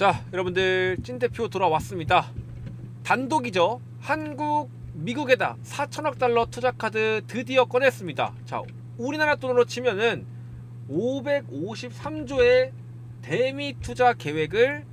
자, 여러분들 찐대표 돌아왔습니다. 단독이죠. 한국 미국에다 4천억 달러 투자 카드 드디어 꺼냈습니다. 자, 우리나라 돈으로 치면은 553조의 대미 투자 계획을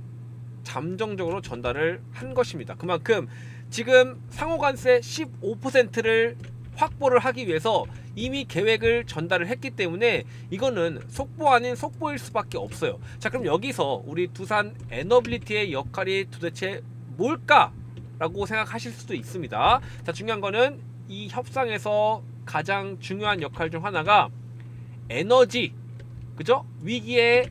잠정적으로 전달을 한 것입니다. 그만큼 지금 상호관세 15%를 확보를 하기 위해서 이미 계획을 전달을 했기 때문에 이거는 속보 아닌 속보일 수밖에 없어요. 자, 그럼 여기서 우리 두산 에너빌리티의 역할이 도대체 뭘까? 라고 생각하실 수도 있습니다. 자, 중요한 거는 이 협상에서 가장 중요한 역할 중 하나가 에너지, 그죠? 위기에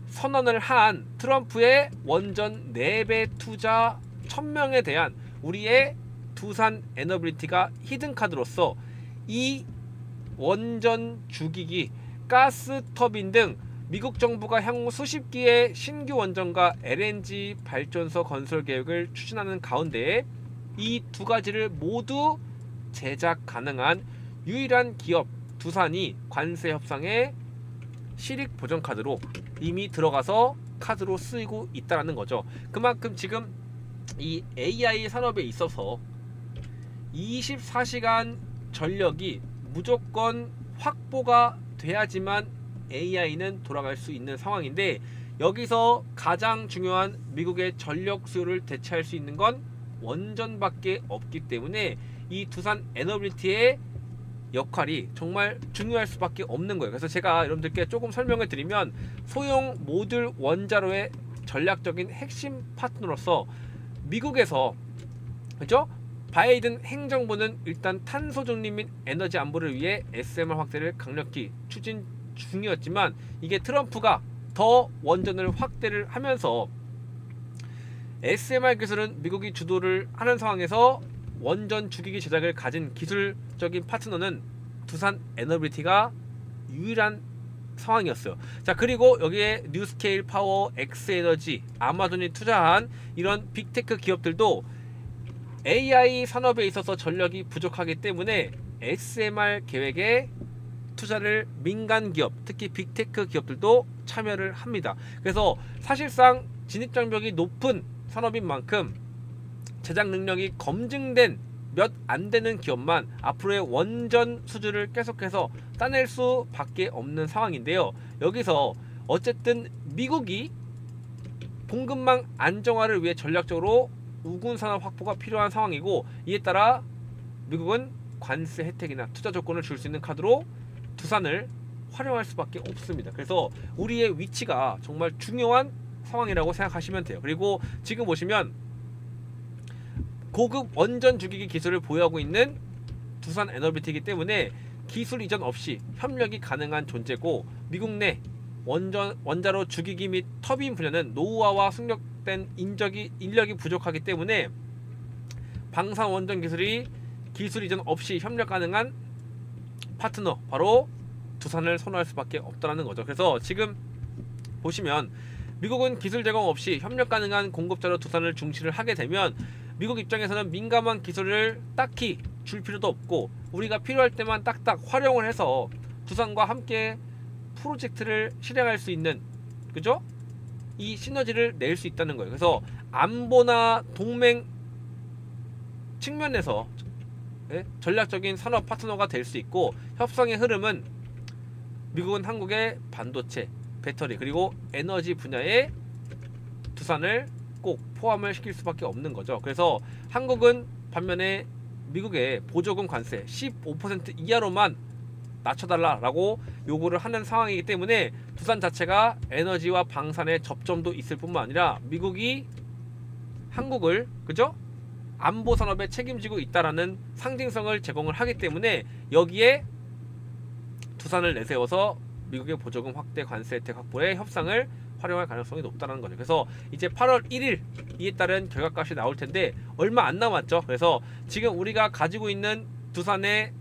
선언을 한 트럼프의 원전 4배 투자 1000명에 대한 우리의 두산 에너빌리티가 히든카드로서 이 원전 주기기, 가스 터빈 등 미국 정부가 향후 수십 기의 신규 원전과 LNG 발전소 건설 계획을 추진하는 가운데 이 두 가지를 모두 제작 가능한 유일한 기업 두산이 관세 협상에 실익 보전 카드로 이미 들어가서 카드로 쓰이고 있다는 거죠. 그만큼 지금 이 AI 산업에 있어서 24시간 전력이 무조건 확보가 돼야지만 AI는 돌아갈 수 있는 상황인데, 여기서 가장 중요한 미국의 전력 수요를 대체할 수 있는 건 원전밖에 없기 때문에 이 두산 에너빌리티의 역할이 정말 중요할 수밖에 없는 거예요. 그래서 제가 여러분들께 조금 설명을 드리면, 소형 모듈 원자로의 전략적인 핵심 파트너로서 미국에서, 그죠? 바이든 행정부는 일단 탄소 중립 및 에너지 안보를 위해 SMR 확대를 강력히 추진 중이었지만, 이게 트럼프가 더 원전을 확대를 하면서 SMR 기술은 미국이 주도를 하는 상황에서 원전 주기기 제작을 가진 기술적인 파트너는 두산 에너빌리티가 유일한 상황이었어요. 자, 그리고 여기에 뉴스케일 파워, 엑스에너지, 아마존이 투자한 이런 빅테크 기업들도 AI 산업에 있어서 전력이 부족하기 때문에 SMR 계획에 투자를 민간 기업, 특히 빅테크 기업들도 참여를 합니다. 그래서 사실상 진입장벽이 높은 산업인 만큼 제작 능력이 검증된 몇 안 되는 기업만 앞으로의 원전 수주를 계속해서 따낼 수밖에 없는 상황인데요. 여기서 어쨌든 미국이 공급망 안정화를 위해 전략적으로 우군 산업 확보가 필요한 상황이고, 이에 따라 미국은 관세 혜택이나 투자 조건을 줄 수 있는 카드로 두산을 활용할 수밖에 없습니다. 그래서 우리의 위치가 정말 중요한 상황이라고 생각하시면 돼요. 그리고 지금 보시면 고급 원전 주기기 기술을 보유하고 있는 두산 에너빌리티이기 때문에 기술 이전 없이 협력이 가능한 존재고, 미국 내 원자로 주기기 및 터빈 분야는 노후화와 숙련된 인력이 부족하기 때문에 방산 원전 기술 이전 없이 협력 가능한 파트너, 바로 두산을 선호할 수밖에 없다는 거죠. 그래서 지금 보시면 미국은 기술 제공 없이 협력 가능한 공급자로 두산을 중시를 하게 되면 미국 입장에서는 민감한 기술을 딱히 줄 필요도 없고, 우리가 필요할 때만 딱딱 활용을 해서 두산과 함께 프로젝트를 실행할 수 있는, 그죠? 이 시너지를 낼 수 있다는 거예요. 그래서 안보나 동맹 측면에서 전략적인 산업 파트너가 될 수 있고, 협상의 흐름은 미국은 한국의 반도체, 배터리, 그리고 에너지 분야에 두산을 꼭 포함을 시킬 수밖에 없는 거죠. 그래서 한국은 반면에 미국의 보조금 관세 15% 이하로만 낮춰달라라고 요구를 하는 상황이기 때문에 두산 자체가 에너지와 방산의 접점도 있을 뿐만 아니라 미국이 한국을, 그죠? 안보 산업에 책임지고 있다라는 상징성을 제공을 하기 때문에 여기에 두산을 내세워서 미국의 보조금 확대, 관세 혜택 확보에 협상을 활용할 가능성이 높다는 거죠. 그래서 이제 8월 1일 이에 따른 결과값이 나올 텐데 얼마 안 남았죠. 그래서 지금 우리가 가지고 있는 두산의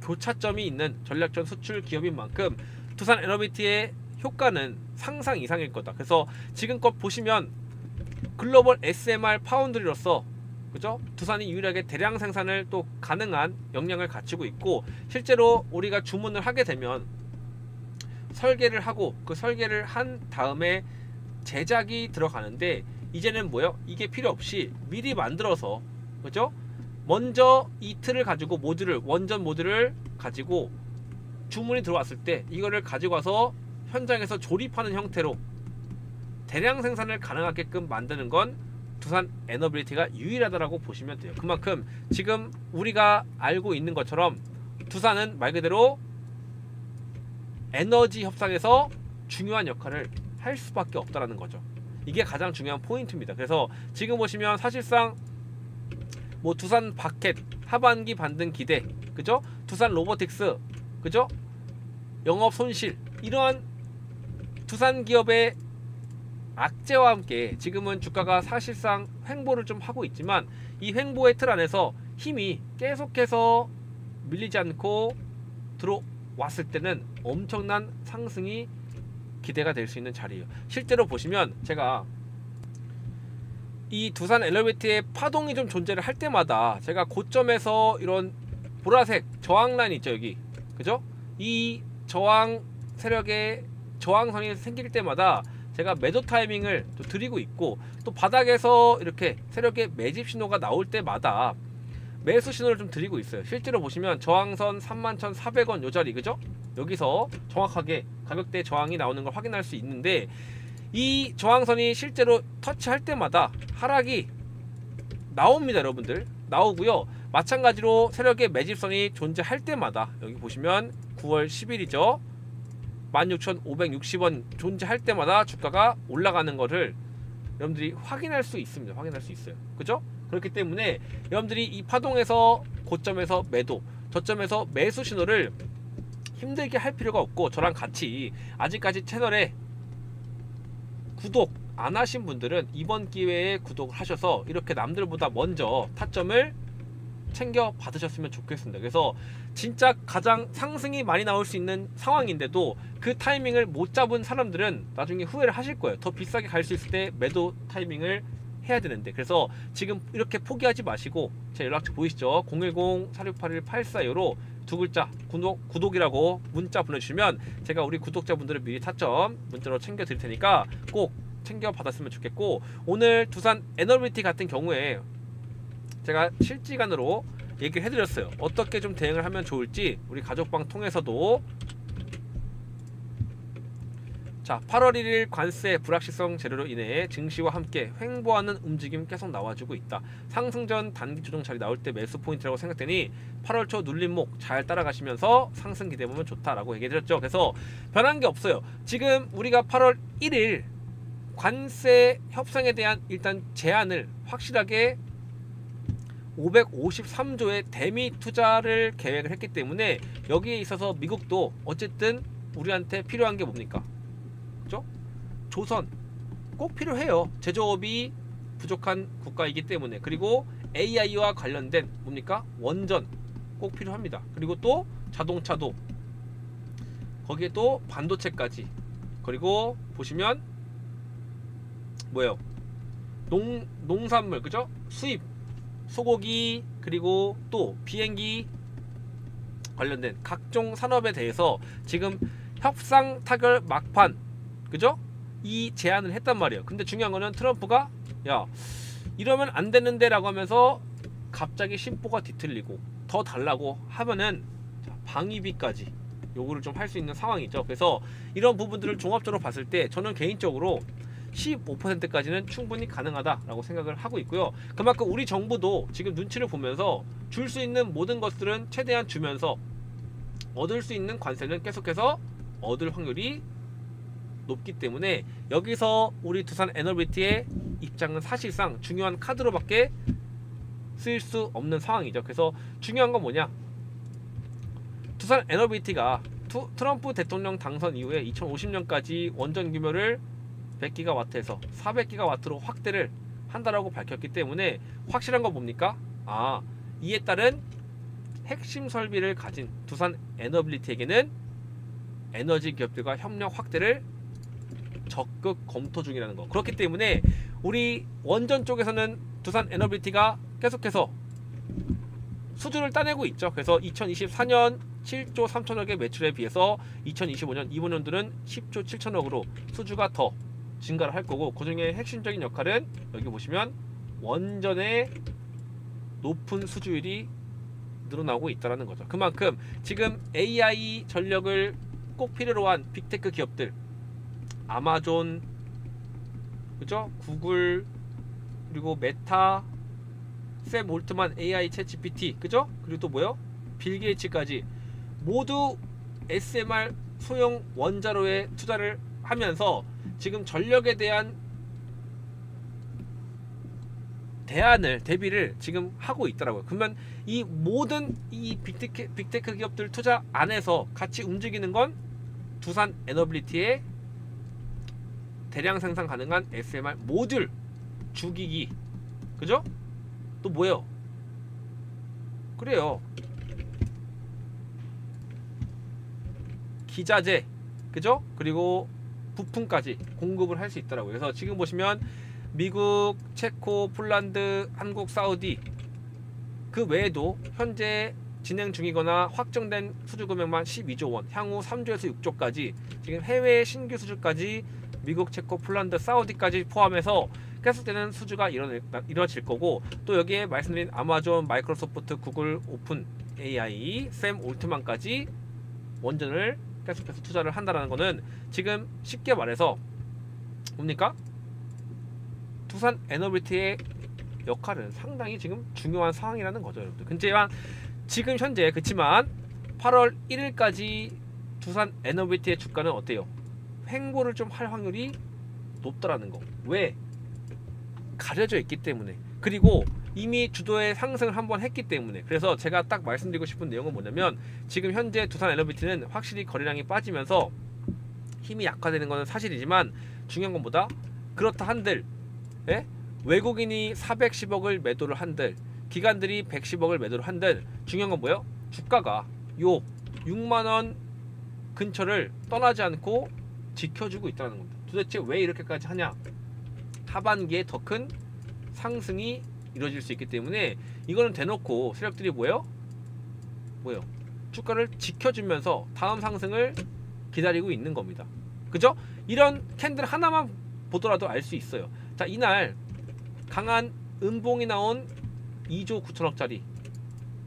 교차점이 있는 전략적 수출 기업인 만큼 두산 에너빌리티의 효과는 상상 이상일 거다. 그래서 지금껏 보시면 글로벌 SMR 파운드리로서, 그죠? 두산이 유일하게 대량 생산을 또 가능한 역량을 갖추고 있고, 실제로 우리가 주문을 하게 되면 설계를 하고 그 설계를 한 다음에 제작이 들어가는데 이제는 뭐요? 이게 필요 없이 미리 만들어서, 그죠? 먼저 이 틀을 가지고 모듈을, 원전 모듈을 가지고 주문이 들어왔을 때 이거를 가지고 와서 현장에서 조립하는 형태로 대량 생산을 가능하게끔 만드는 건 두산 에너빌리티가 유일하다라고 보시면 돼요. 그만큼 지금 우리가 알고 있는 것처럼 두산은 말 그대로 에너지 협상에서 중요한 역할을 할 수밖에 없다라는 거죠. 이게 가장 중요한 포인트입니다. 그래서 지금 보시면 사실상 뭐 두산 바켓 하반기 반등 기대, 그죠? 두산 로보틱스, 그죠? 영업 손실, 이러한 두산 기업의 악재와 함께 지금은 주가가 사실상 횡보를 좀 하고 있지만 이 횡보의 틀 안에서 힘이 계속해서 밀리지 않고 들어왔을 때는 엄청난 상승이 기대가 될 수 있는 자리예요. 실제로 보시면 제가 이 두산 엘리베이터의 파동이 좀 존재를 할 때마다 제가 고점에서 이런 보라색 저항 라인 있죠, 여기, 그죠? 이 저항 세력의 저항선이 생길 때마다 제가 매도 타이밍을 또 드리고 있고, 또 바닥에서 이렇게 세력의 매집 신호가 나올 때마다 매수 신호를 좀 드리고 있어요. 실제로 보시면 저항선 31,400원 요 자리, 그죠? 여기서 정확하게 가격대 저항이 나오는 걸 확인할 수 있는데, 이 저항선이 실제로 터치할 때마다 하락이 나옵니다, 여러분들. 나오고요. 마찬가지로 세력의 매집선이 존재할 때마다 여기 보시면 9월 10일이죠. 16,560원 존재할 때마다 주가가 올라가는 거를 여러분들이 확인할 수 있습니다. 확인할 수 있어요. 그죠? 그렇기 때문에 여러분들이 이 파동에서 고점에서 매도, 저점에서 매수 신호를 힘들게 할 필요가 없고, 저랑 같이 아직까지 채널에 구독 안 하신 분들은 이번 기회에 구독을 하셔서 이렇게 남들보다 먼저 타점을 챙겨 받으셨으면 좋겠습니다. 그래서 진짜 가장 상승이 많이 나올 수 있는 상황인데도 그 타이밍을 못 잡은 사람들은 나중에 후회를 하실 거예요. 더 비싸게 갈 수 있을 때 매도 타이밍을 해야 되는데, 그래서 지금 이렇게 포기하지 마시고 제 연락처 보이시죠? 010-4681-8425로 두 글자 구독이라고 문자 보내주시면 제가 우리 구독자분들을 미리 타점 문자로 챙겨 드릴 테니까 꼭 챙겨 받았으면 좋겠고, 오늘 두산 에너빌리티 같은 경우에 제가 실시간으로 얘기를 해드렸어요. 어떻게 좀 대응을 하면 좋을지 우리 가족방 통해서도. 자, 8월 1일 관세 불확실성 재료로 인해 증시와 함께 횡보하는 움직임 계속 나와주고 있다. 상승 전 단기 조정 자리 나올 때 매수 포인트라고 생각되니 8월 초 눌림목 잘 따라가시면서 상승 기대해보면 좋다라고 얘기해드렸죠. 그래서 변한 게 없어요. 지금 우리가 8월 1일 관세 협상에 대한 일단 제안을 확실하게 553조의 대미 투자를 계획을 했기 때문에 여기에 있어서 미국도 어쨌든 우리한테 필요한 게 뭡니까? 그죠? 조선 꼭 필요해요. 제조업이 부족한 국가이기 때문에. 그리고 AI와 관련된 뭡니까? 원전 꼭 필요합니다. 그리고 또 자동차도, 거기에 또 반도체까지, 그리고 보시면 뭐예요? 농산물, 그죠? 수입, 소고기, 그리고 또 비행기 관련된 각종 산업에 대해서 지금 협상 타결 막판, 그죠? 이 제안을 했단 말이에요. 근데 중요한 거는 트럼프가 야, 이러면 안 되는데 라고 하면서 갑자기 심보가 뒤틀리고 더 달라고 하면은 방위비까지 요구를 좀 할 수 있는 상황이죠. 그래서 이런 부분들을 종합적으로 봤을 때 저는 개인적으로 15%까지는 충분히 가능하다라고 생각을 하고 있고요. 그만큼 우리 정부도 지금 눈치를 보면서 줄 수 있는 모든 것들은 최대한 주면서 얻을 수 있는 관세는 계속해서 얻을 확률이 높기 때문에 여기서 우리 두산 에너빌리티의 입장은 사실상 중요한 카드로밖에 쓸 수 없는 상황이죠. 그래서 중요한 건 뭐냐? 두산 에너빌리티가 트럼프 대통령 당선 이후에 2050년까지 원전 규모를 100기가와트에서 400기가와트로 확대를 한다라고 밝혔기 때문에 확실한 건 뭡니까? 아, 이에 따른 핵심 설비를 가진 두산 에너빌리티에게는 에너지 기업들과 협력 확대를 적극 검토 중이라는 거. 그렇기 때문에 우리 원전 쪽에서는 두산 에너빌리티가 계속해서 수주를 따내고 있죠. 그래서 2024년 7조 3천억의 매출에 비해서 2025년 이번 연도는 10조 7천억으로 수주가 더 증가를 할 거고, 그 중에 핵심적인 역할은 여기 보시면 원전의 높은 수주율이 늘어나고 있다는 거죠. 그만큼 지금 AI 전력을 꼭 필요로 한 빅테크 기업들, 아마존, 그죠? 구글, 그리고 메타, 샘 올트만, AI 챗 GPT, 그죠? 그리고 또 뭐요? 빌 게이츠까지 모두 SMR 소형 원자로에 투자를 하면서 지금 전력에 대한 대비를 지금 하고 있더라고요. 그러면 이 모든 이 빅테크 기업들 투자 안에서 같이 움직이는 건 두산 에너빌리티의 대량 생산 가능한 SMR 모듈 주기기, 그죠? 또 뭐예요? 그래요, 기자재, 그죠? 그리고 부품까지 공급을 할 수 있더라고요. 그래서 지금 보시면 미국, 체코, 폴란드, 한국, 사우디, 그 외에도 현재 진행 중이거나 확정된 수주 금액만 12조 원, 향후 3조에서 6조까지 지금 해외 신규 수주까지 미국, 체코, 폴란드, 사우디까지 포함해서 계속되는 수주가 이루어질 거고, 또 여기에 말씀드린 아마존, 마이크로소프트, 구글, 오픈 AI, 샘 올트만까지 원전을 계속해서 투자를 한다는 거는 지금 쉽게 말해서 뭡니까? 두산 에너빌리티의 역할은 상당히 지금 중요한 상황이라는 거죠, 여러분들. 근데 지금 현재 그치만 8월 1일까지 두산 에너빌리티의 주가는 어때요? 횡보를 좀 할 확률이 높다라는 거. 왜? 가려져 있기 때문에, 그리고 이미 주도의 상승을 한번 했기 때문에. 그래서 제가 딱 말씀드리고 싶은 내용은 뭐냐면, 지금 현재 두산 에너빌리티는 확실히 거래량이 빠지면서 힘이 약화되는 것은 사실이지만, 중요한 건 뭐다? 그렇다 한들, 예? 외국인이 410억을 매도를 한들, 기관들이 110억을 매도를 한들, 중요한 건 뭐예요? 주가가 요 6만원 근처를 떠나지 않고 지켜주고 있다는 겁니다. 도대체 왜 이렇게까지 하냐? 하반기에 더 큰 상승이 이루어질 수 있기 때문에 이거는 대놓고 세력들이 뭐예요? 주가를 지켜주면서 다음 상승을 기다리고 있는 겁니다. 그죠? 이런 캔들 하나만 보더라도 알 수 있어요. 자, 이날 강한 음봉이 나온 2조 9천억짜리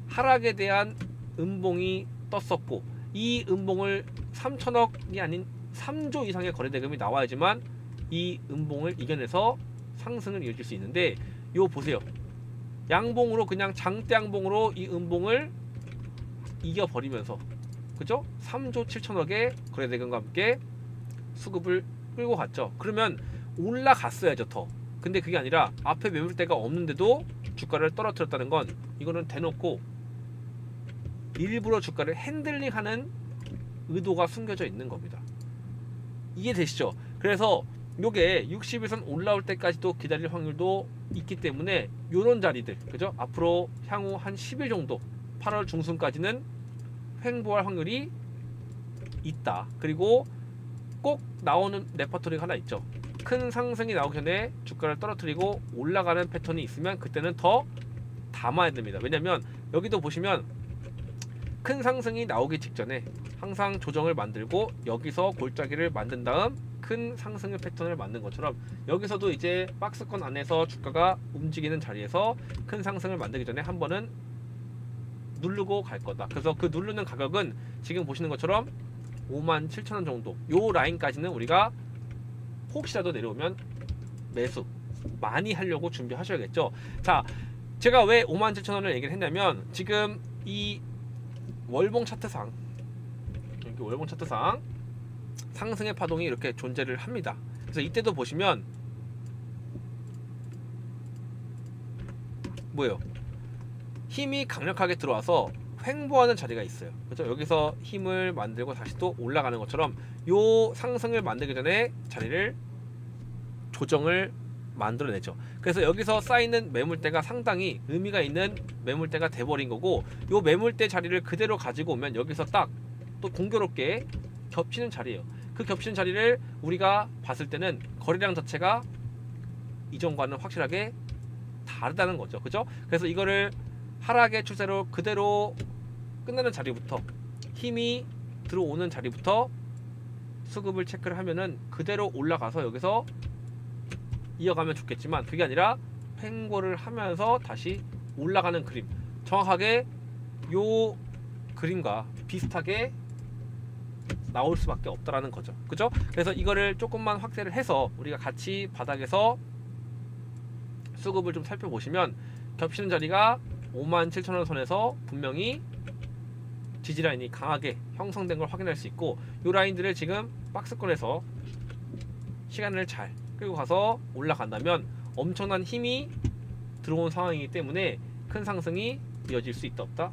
하락에 대한 음봉이 떴었고, 이 음봉을 3천억이 아닌 3조 이상의 거래대금이 나와야지만 이 음봉을 이겨내서 상승을 이어질 수 있는데, 요 보세요. 양봉으로, 그냥 장대 양봉으로 이 음봉을 이겨버리면서, 그죠? 3조 7천억의 거래대금과 함께 수급을 끌고 갔죠. 그러면 올라갔어야죠, 더. 근데 그게 아니라 앞에 매물대가 없는데도 주가를 떨어뜨렸다는 건, 이거는 대놓고 일부러 주가를 핸들링하는 의도가 숨겨져 있는 겁니다. 이해되시죠? 그래서 요게 60일선 올라올 때까지도 기다릴 확률도 있기 때문에 요런 자리들, 그죠? 앞으로 향후 한 10일 정도, 8월 중순까지는 횡보할 확률이 있다. 그리고 꼭 나오는 레퍼토리가 하나 있죠. 큰 상승이 나오기 전에 주가를 떨어뜨리고 올라가는 패턴이 있으면 그때는 더 담아야 됩니다. 왜냐면 여기도 보시면 큰 상승이 나오기 직전에 항상 조정을 만들고 여기서 골짜기를 만든 다음 큰 상승의 패턴을 만든 것처럼, 여기서도 이제 박스권 안에서 주가가 움직이는 자리에서 큰 상승을 만들기 전에 한 번은 누르고 갈 거다. 그래서 그 누르는 가격은 지금 보시는 것처럼 57,000원 정도, 요 라인까지는 우리가 혹시라도 내려오면 매수 많이 하려고 준비하셔야겠죠. 자, 제가 왜 57,000원을 얘기를 했냐면, 지금 이 월봉 차트상, 여기 월봉 차트상 상승의 파동이 이렇게 존재를 합니다. 그래서 이때도 보시면 뭐예요? 힘이 강력하게 들어와서 횡보하는 자리가 있어요. 그렇죠? 여기서 힘을 만들고 다시 또 올라가는 것처럼 요 상승을 만들기 전에 자리를 조정을 만들어내죠. 그래서 여기서 쌓이는 매물대가 상당히 의미가 있는 매물대가 돼버린 거고, 요 매물대 자리를 그대로 가지고 오면 여기서 딱 또 공교롭게 겹치는 자리예요. 그 겹치는 자리를 우리가 봤을 때는 거래량 자체가 이전과는 확실하게 다르다는 거죠. 그죠? 그래서 이거를 하락의 추세로 그대로 끝나는 자리부터, 힘이 들어오는 자리부터 수급을 체크를 하면은 그대로 올라가서 여기서 이어가면 좋겠지만, 그게 아니라 횡보를 하면서 다시 올라가는 그림, 정확하게 요 그림과 비슷하게 나올 수밖에 없다라는 거죠. 그죠? 그래서 이거를 조금만 확대를 해서 우리가 같이 바닥에서 수급을 좀 살펴보시면, 겹치는 자리가 57,000원 선에서 분명히 지지라인이 강하게 형성된 걸 확인할 수 있고, 이 라인들을 지금 박스권에서 시간을 잘 끌고 가서 올라간다면 엄청난 힘이 들어온 상황이기 때문에 큰 상승이 이어질 수 있다 없다?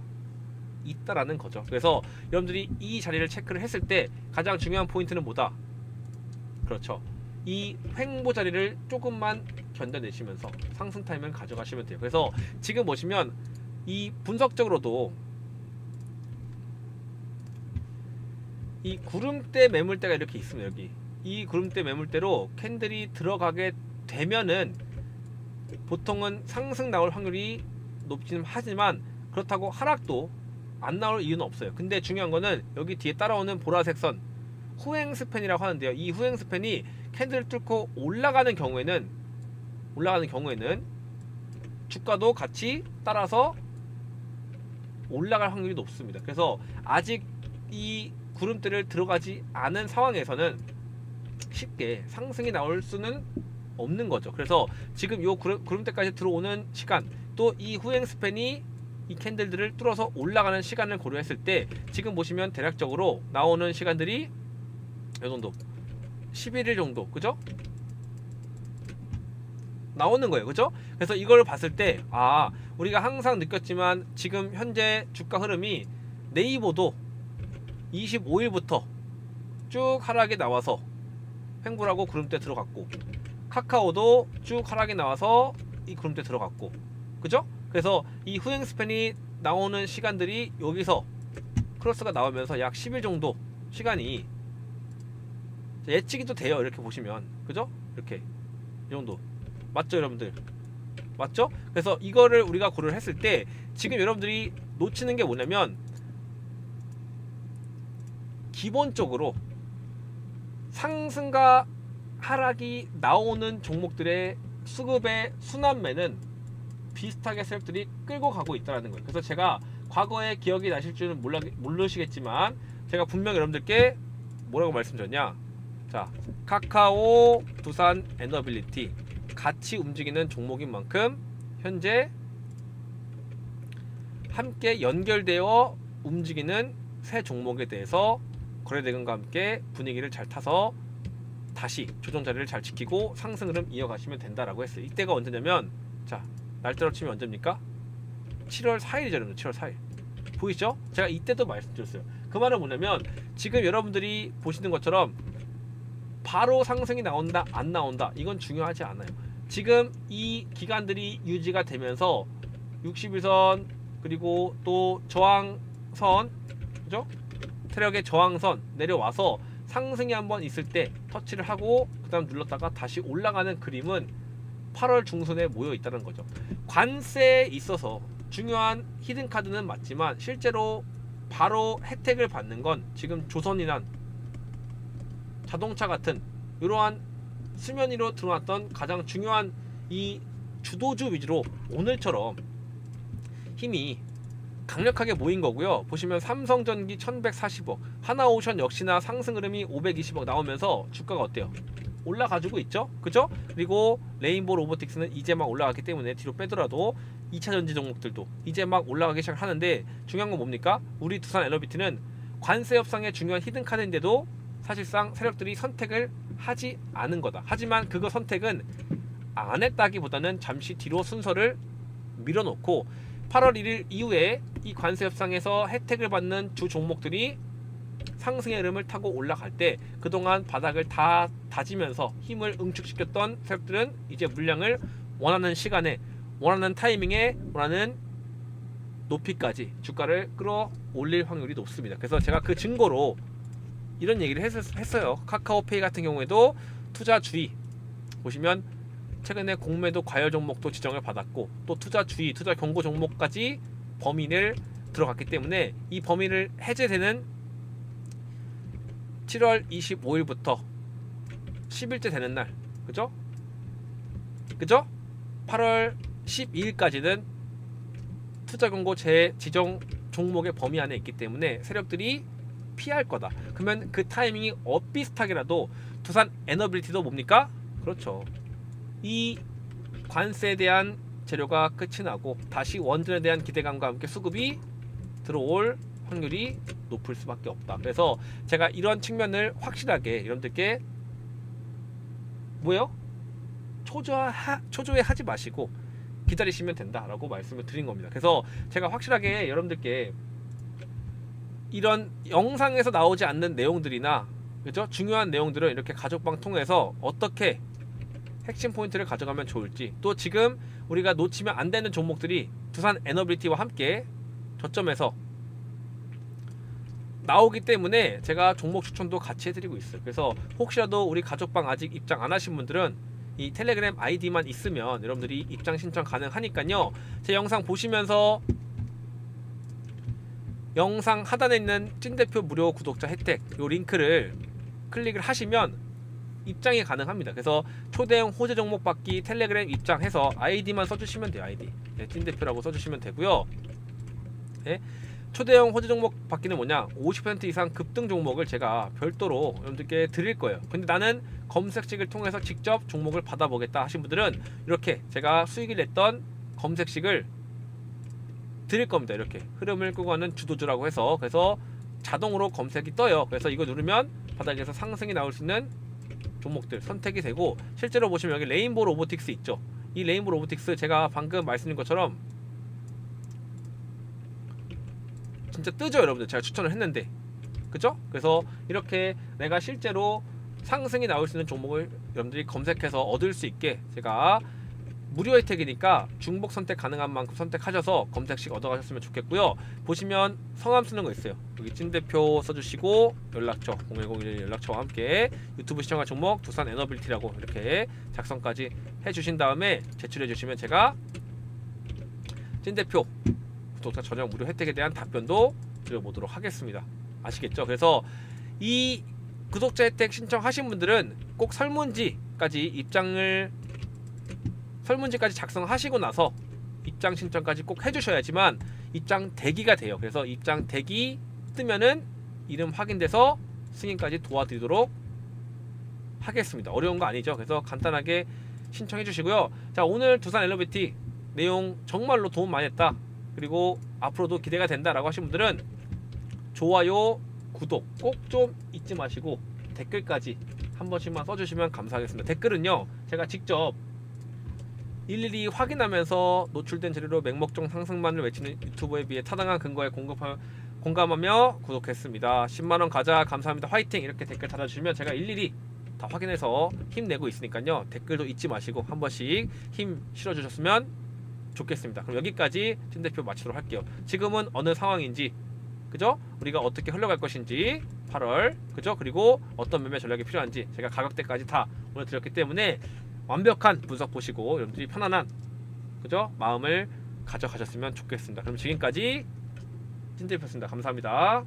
있다라는 거죠. 그래서 여러분들이 이 자리를 체크를 했을 때 가장 중요한 포인트는 뭐다? 그렇죠, 이 횡보 자리를 조금만 견뎌내시면서 상승 타임을 가져가시면 돼요. 그래서 지금 보시면 이 분석적으로도 이 구름대 매물대가 이렇게 있습니다. 여기 이 구름대 매물대로 캔들이 들어가게 되면은 보통은 상승 나올 확률이 높지는 하지만, 그렇다고 하락도 안 나올 이유는 없어요. 근데 중요한 거는 여기 뒤에 따라오는 보라색 선, 후행 스팬이라고 하는데요. 이 후행 스팬이 캔들을 뚫고 올라가는 경우에는 주가도 같이 따라서 올라갈 확률이 높습니다. 그래서 아직 이 구름대를 들어가지 않은 상황에서는 쉽게 상승이 나올 수는 없는 거죠. 그래서 지금 요 구름대까지 들어오는 시간, 또 이 후행 스팬이 이 캔들들을 뚫어서 올라가는 시간을 고려했을 때 지금 보시면 대략적으로 나오는 시간들이 이 정도, 11일 정도, 그죠? 나오는 거예요. 그죠? 그래서 이걸 봤을 때 우리가 항상 느꼈지만 지금 현재 주가 흐름이 네이버도 25일부터 쭉 하락이 나와서 횡보라고 구름대 들어갔고, 카카오도 쭉 하락이 나와서 이 구름대 들어갔고, 그죠? 그래서 이 후행 스팬이 나오는 시간들이 여기서 크로스가 나오면서 약 10일 정도 시간이 예측이 또 돼요. 이렇게 보시면, 그죠? 이렇게 이 정도 맞죠, 여러분들? 맞죠? 그래서 이거를 우리가 고려를 했을 때 지금 여러분들이 놓치는 게 뭐냐면, 기본적으로 상승과 하락이 나오는 종목들의 수급의 순환매는 비슷하게 세력들이 끌고 가고 있다는 거예요. 그래서 제가 과거에 기억이 나실 줄은 모르시겠지만 제가 분명히 여러분들께 뭐라고 말씀드렸냐, 자, 카카오, 두산 에너빌리티 같이 움직이는 종목인 만큼 현재 함께 연결되어 움직이는 새 종목에 대해서 거래대금과 함께 분위기를 잘 타서 다시 조정 자리를 잘 지키고 상승 흐름 이어가시면 된다라고 했어요. 이때가 언제냐면, 자, 날짜로 치면 언제입니까? 7월 4일이죠, 여러분. 7월 4일. 보이시죠? 제가 이때도 말씀드렸어요. 그 말은 뭐냐면, 지금 여러분들이 보시는 것처럼 바로 상승이 나온다 안 나온다 이건 중요하지 않아요. 지금 이 기간들이 유지가 되면서 61선 그리고 또 저항선, 그죠? 세력의 저항선 내려와서 상승이 한번 있을 때 터치를 하고 그 다음 눌렀다가 다시 올라가는 그림은 8월 중순에 모여 있다는 거죠. 관세에 있어서 중요한 히든카드는 맞지만 실제로 바로 혜택을 받는 건 지금 조선이나 자동차 같은 이러한 수면 위로 드러났던 가장 중요한 이 주도주 위주로 오늘처럼 힘이 강력하게 모인 거고요. 보시면 삼성전기 1140억, 하나오션 역시나 상승 흐름이 520억 나오면서 주가가 어때요? 올라가지고 있죠? 그죠? 그리고 레인보우 로보틱스는 이제 막 올라가기 때문에 뒤로 빼더라도 2차 전지 종목들도 이제 막 올라가기 시작하는데, 중요한 건 뭡니까? 우리 두산 에너비티는 관세 협상의 중요한 히든카드인데도 사실상 세력들이 선택을 하지 않은 거다. 하지만 그거 선택은 안 했다기보다는 잠시 뒤로 순서를 밀어놓고 8월 1일 이후에 이 관세 협상에서 혜택을 받는 주 종목들이 상승의 흐름을 타고 올라갈 때 그동안 바닥을 다 다지면서 힘을 응축시켰던 세력들은 이제 물량을 원하는 시간에, 원하는 타이밍에, 원하는 높이까지 주가를 끌어올릴 확률이 높습니다. 그래서 제가 그 증거로 이런 얘기를 했어요. 카카오페이 같은 경우에도 투자 주의 보시면 최근에 공매도 과열 종목도 지정을 받았고, 또 투자 주의, 투자 경고 종목까지 범위를 들어갔기 때문에 이 범위를 해제되는 7월 25일부터 10일째 되는 날, 그죠? 8월 12일까지는 투자 권고 제 지정 종목의 범위 안에 있기 때문에 세력들이 피할 거다. 그러면 그 타이밍이 엇비슷하게라도 두산 에너빌리티도 뭡니까? 그렇죠. 이 관세에 대한 재료가 끝이 나고 다시 원전에 대한 기대감과 함께 수급이 들어올 확률이 높을 수밖에 없다. 그래서 제가 이런 측면을 확실하게 여러분들께 뭐요? 초조해 하지 마시고 기다리시면 된다라고 말씀을 드린 겁니다. 그래서 제가 확실하게 여러분들께 이런 영상에서 나오지 않는 내용들이나 그죠? 중요한 내용들을 이렇게 가족방 통해서 어떻게 핵심 포인트를 가져가면 좋을지, 또 지금 우리가 놓치면 안 되는 종목들이 두산 에너빌리티와 함께 저점에서 나오기 때문에 제가 종목 추천도 같이 해드리고 있어요. 그래서 혹시라도 우리 가족방 아직 입장 안 하신 분들은 이 텔레그램 아이디만 있으면 여러분들이 입장 신청 가능하니까요. 제 영상 보시면서 영상 하단에 있는 찐대표 무료 구독자 혜택 요 링크를 클릭을 하시면 입장이 가능합니다. 그래서 초대형 호재 종목 받기 텔레그램 입장해서 아이디만 써주시면 돼요. 아이디 찐대표라고 써주시면 되고요. 네? 초대형 호재 종목 받기는 뭐냐, 50% 이상 급등 종목을 제가 별도로 여러분들께 드릴 거예요. 근데 나는 검색식을 통해서 직접 종목을 받아보겠다 하신 분들은 이렇게 제가 수익을 냈던 검색식을 드릴 겁니다. 이렇게 흐름을 끄고 가는 주도주라고 해서, 그래서 자동으로 검색이 떠요. 그래서 이거 누르면 바닥에서 상승이 나올 수 있는 종목들 선택이 되고, 실제로 보시면 여기 레인보우 로보틱스 있죠. 이 레인보우 로보틱스 제가 방금 말씀드린 것처럼 진짜 뜨죠. 여러분들 제가 추천을 했는데, 그죠? 그래서 이렇게 내가 실제로 상승이 나올 수 있는 종목을 여러분들이 검색해서 얻을 수 있게 제가 무료 혜택이니까 중복 선택 가능한 만큼 선택하셔서 검색식 얻어가셨으면 좋겠고요. 보시면 성함 쓰는 거 있어요. 여기 찐대표 써주시고 연락처 0101 연락처와 함께 유튜브 시청할 종목 두산 에너빌리티라고 이렇게 작성까지 해주신 다음에 제출해 주시면 제가 찐대표 구독자 전용 무료 혜택에 대한 답변도 드려보도록 하겠습니다. 아시겠죠? 그래서 이 구독자 혜택 신청하신 분들은 꼭 설문지까지 작성하시고 나서 입장 신청까지 꼭 해주셔야지만 입장 대기가 돼요. 그래서 입장 대기 뜨면은 이름 확인돼서 승인까지 도와드리도록 하겠습니다. 어려운 거 아니죠? 그래서 간단하게 신청해 주시고요. 자, 오늘 두산 에너빌리티 내용 정말로 도움 많이 했다, 그리고 앞으로도 기대가 된다 라고 하신 분들은 좋아요, 구독 꼭 좀 잊지 마시고 댓글까지 한 번씩만 써주시면 감사하겠습니다. 댓글은요 제가 직접 일일이 확인하면서 노출된 재료로 맹목적 상승만을 외치는 유튜버에 비해 타당한 근거에 공감하며 구독했습니다. 10만원 가자, 감사합니다, 화이팅, 이렇게 댓글 달아주시면 제가 일일이 다 확인해서 힘내고 있으니까요. 댓글도 잊지 마시고 한 번씩 힘 실어주셨으면 좋겠습니다. 그럼 여기까지 찐대표 마치도록 할게요. 지금은 어느 상황인지, 그죠? 우리가 어떻게 흘러갈 것인지 8월, 그죠? 그리고 어떤 매매 전략이 필요한지 제가 가격대까지 다 오늘 드렸기 때문에 완벽한 분석 보시고 여러분들이 편안한, 그죠? 마음을 가져가셨으면 좋겠습니다. 그럼 지금까지 찐대표였습니다. 감사합니다.